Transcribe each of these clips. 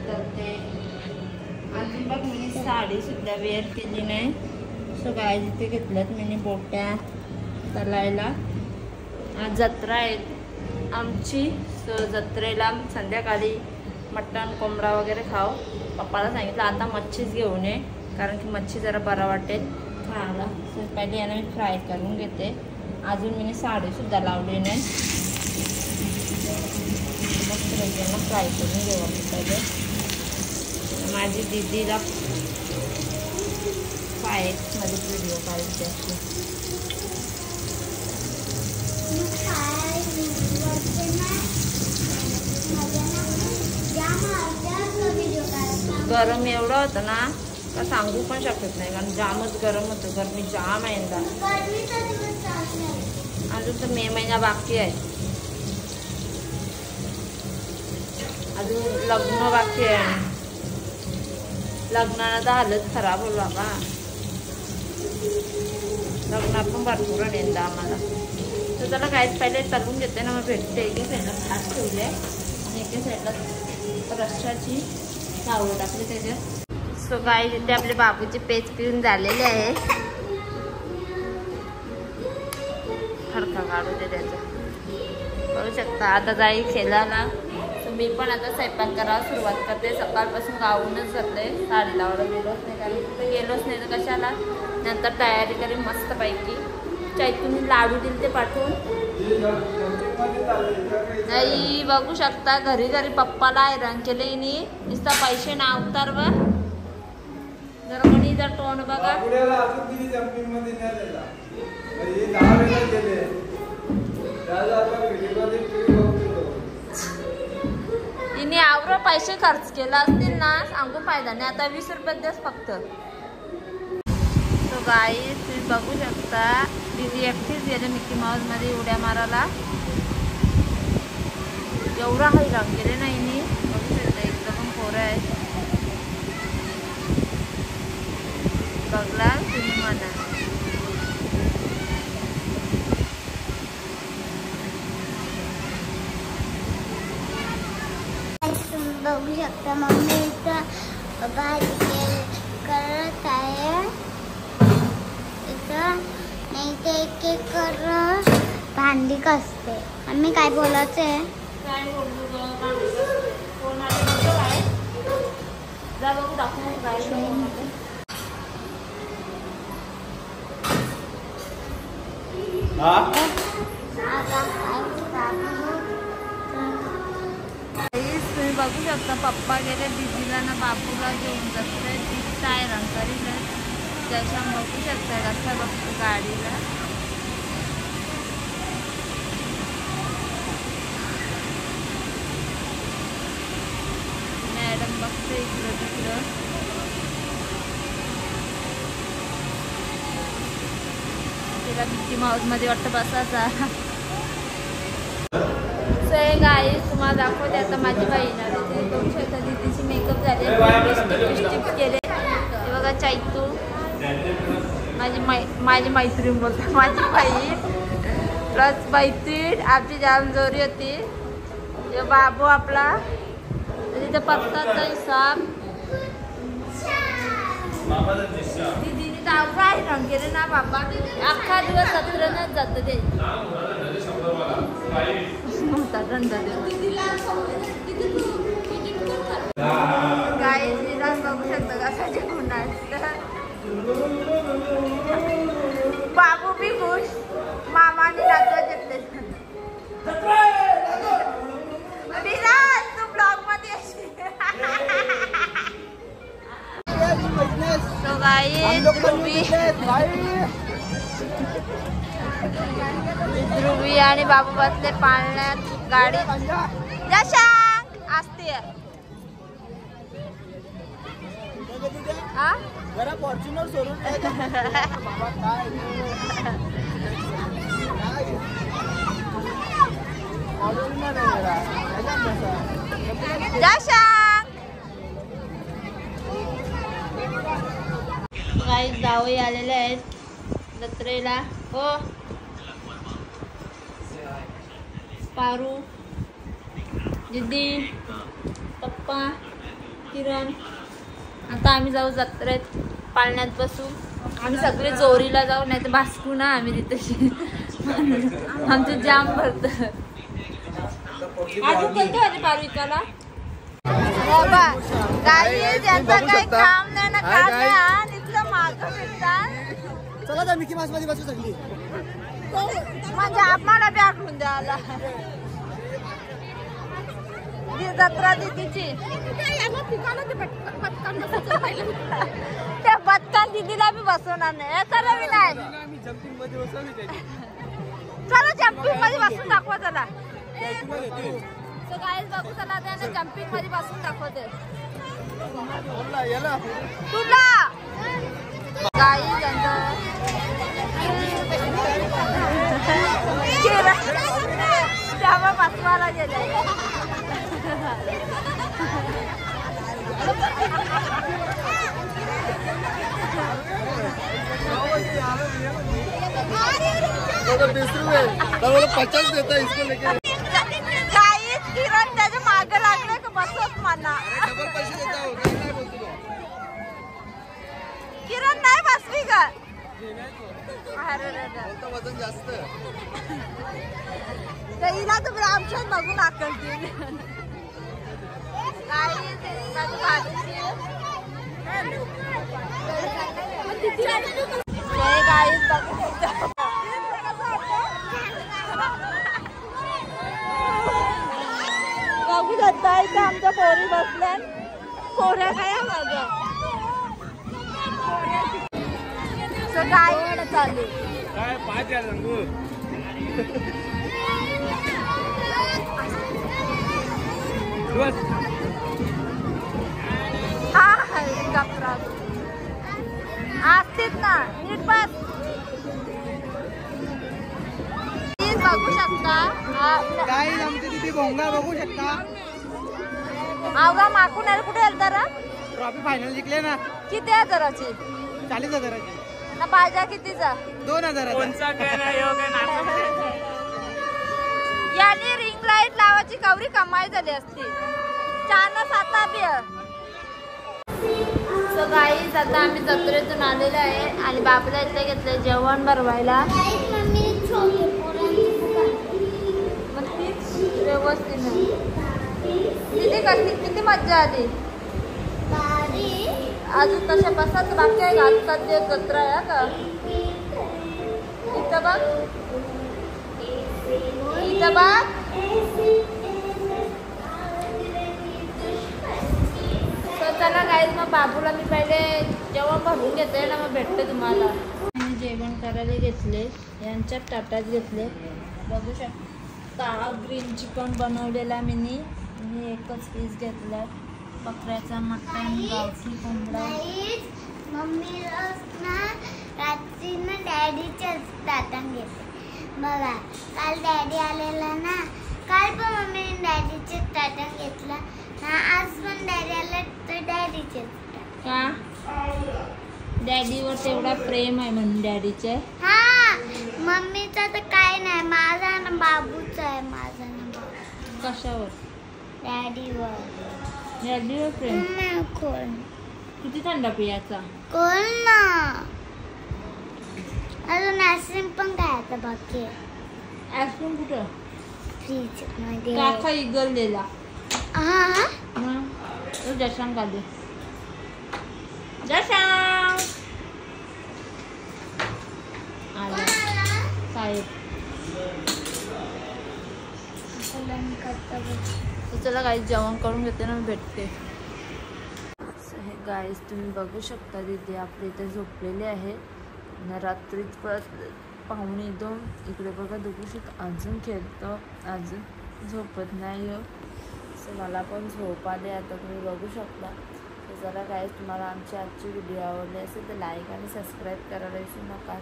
करते. अजून बघ मी साडी सुद्धा वेअर केली नाही. सो काय तिथे घेतल्यात मी बोट्या तलायला. आज जत्रा आहे आमची. सो जत्रेला संध्याकाळी मटण कोंबडा वगैरे खाऊ. पप्पाला सांगितलं आता मच्छीच घेऊन ये, कारण की मच्छी जरा बरा वाटेल खायला. सो पहिले यानं मी फ्राय करून घेते. अजून मी साडीसुद्धा लावली नाही. मस्त यांना फ्राय करून घेऊ आपण पहिले. माझी दीदीला मध्ये व्हिडिओ काढायचे असते. गरम एवढं होतं ना का सांगू पण शकत नाही, कारण जामच गरम होतं. गरमी जाम आहे यंदा. अजून तर मे महिना बाकी आहे. अजून लग्न बाकी आहे. लग्नाला तर हालत खराब होईल बाबा. लग्न पण भरपूर आहे यंदा आम्हाला. तर त्याला काहीच पहिले तलून घेते ना, मग भेटते. एका साईडला भात ठेवले आणि एका साईडला रश्शाची चावळ टाकली त्याच्यात. सो काय तिथे आपले बाबूचे पेज पिऊन झालेले आहे. खडका काढू दे त्याचा. बघू शकता आता जाई खेळायला. मी पण आता स्वयंपाक करायला सुरुवात करते. सकाळपासून गावूनच जाते. साडी लावायला गेलोच नाही, कारण कुठे गेलोच नाही तर कशाला. नंतर तयारी करेन मस्तपैकी. चैतून लाडू दिले ते पाठवून. नाही बघू शकता घरी घरी पप्पाला हैराण केले नुसता पैसे ना अवतार व जरा कोणी जर तोंड बघा. तिने आवरा पैसे खर्च केला असतील ना, सांगू फायदा नाही. आता 20 रुपये द्यास फक्त. तो गाईस तुम्ही बघू शकता दीदी एकटीच गेले मिकी माऊस मध्ये उड्या मारायला. एवढा हैराण केले नाही नी. बघू शकता एकदम पोरं आहे. बघला तुम्ही म्हणा. बघू शकता मम्मी इथं भाजी करत आहे. इथं नाही ते एक एक कर भांडी कसते. आम्ही काय बोलायचं आहे. काय बोलू काय जा बघू दाखवून काय तुम्ही बघू शकता पप्पा गेले दीदीला ना बापूला घेऊन जाते. दीदीचा हैराण करील त्याच्या बघू शकता कसा बघतो गाडीला. मॅडम बघते इकडं तिकडं. तिला मिकी माऊस मध्ये वाटतं बसायचा. गाईस तुम्हाला दाखवते आता माझी बहीण आली. ते बघू शकता दीदीची मेकअप झाले, लिपस्टिक केले. हे बघा चैतू माझी मैत्रीण बोलते. माझी बहीण प्लस मैत्रीण आमची जाम जोरी होती. हे बाबू आपला तिथे पत्ताचा हिसाब. दीदीने तर अवघा हैराण केले ना बाबा. अख्खा दिवस सत्रनच जातं ते. गाईस निदान बघू शकता कसा जेवण असतं. बाबू भी खुश. मामाने नाचवत येते. तू ब्लॉग मध्ये तो गाईस ध्रुवी आणि बाबू बसले पाळण्यात गाडी. यशांक असते जरा फॉर्च्युनर सोडून काही जावई आलेले आहेत जत्रेला. हो पारू दीदी, पप्पा, किरण. आता आम्ही जाऊ जत्रेत, पाळण्यात बसू. आम्ही सगळे जोरीला जाऊ, नाही तर भासकू ना आम्ही तिथे. आमचं जाम भरत. अजून कोणते होते पारू इकाला? काही ज्यांचं काही काम नाही ना काम नाही आणि इथलं मागं फिरतात. चला तर मिकी माउस मध्ये बसू सगळी. म्हणजे आम्हाला बी आठवून द्यायला जत्रा दिदीची. त्या बदकान दिदीला बी बसवणार नाही. चला बी नाही, चला जम्पिंग मध्ये बसून दाखवा. चला गाईज बघू. चला त्याने जम्पिंग मध्ये बसून दाखवते तुला. गाई त्यामुळे बसवायला गेले. पचास देता इसको लेके. काहीच किरण त्याच्या मागे लागले का बसत म्हणा. किरण नाही बसवी का? वजन जास्त. हिला तर आमच्यात बघून आकलतील. बघू शकता इथं आमच्या पोरी बसल्या. पोऱ्या काय माझ्या काय चालू काय 5,000 सांगू. असतेच ना नीट बस. बघू शकता काय आमच्या तिथे भोंगा बघू शकता. अवघा माकून आले. कुठे आलं तर ट्रॉफी फायनल जिंकले ना. किती हजाराची? 40,000ची. ना पाहिजे कितीचा? 2,000. याने रिंग लाईट लावायची कवरी कमाई झाली असती. 4-7 बी. सो गाईज आता आम्ही जत्रेतून आलेलो आहे आणि बाबूला इथे घेतलंय जेवण बनवायला. मग तीच व्यवस्थित नाही. किती मज्जा आली. अजून तशा बसाच बाकी आहे का? आज सध्या जत्रा आहे का? इथं बघ, इथं बघ. चला गाईज मग बाबूला मी पहिले जेवण भरून घेते ना, मग भेटते तुम्हाला. मी जेवण करायला घेतले, यांच्या ताटात घेतले. बघू शकता ग्रीन चिकन बनवलेला मी एकच पीस घेतला. बकऱ्याचा मटण, गावठी कोंबडा. मम्मीला ना रात्री ना डॅडीच्याच ताटात घेते. बघा काल डॅडी आलेला ना, काल पण मम्मीने डॅडीच्याच ताटात घेतला ना. आज पण डॅडी आला तर डॅडीचेच. का डॅडीवर तेवढा प्रेम आहे म्हणून डॅडीचे? हा, मम्मीचा तर काय नाही, माझा ना बाबूचा आहे. माझा ना बाबू. कशावर? डॅडीवर. डॅडीवर प्रेम? कोण? किती थंड पियाचा? कोण ना. अजून आईस्क्रीम पण खायचं बाकी. आईस्क्रीम कुठं? फ्रीज मध्ये. काका इगललेला. हा मग जशांक आले. जशांक आला साहेब. चला गाईज जेवण करून घेते ना, भेटते. गाईज तुम्ही बघू शकता तिथे आपल्या इथे झोपलेले आहे. रात्रीच पाहुणे 2 इकडे बघा दुखूशीत अजून खेळतो, अजून झोपत नाही हो. सो मला पण झोप आले आता, तुम्ही बघू शकता. तर जरा गाईज तुम्हाला आमची आजची व्हिडिओ आवडली असेल तर लाईक आणि सबस्क्राईब करायला विसरू नका.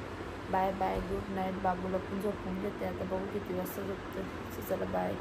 Bye bye, good night. बाबूला पण झोपून घेते आता, बघू किती वाजता झोपते. चला बाय.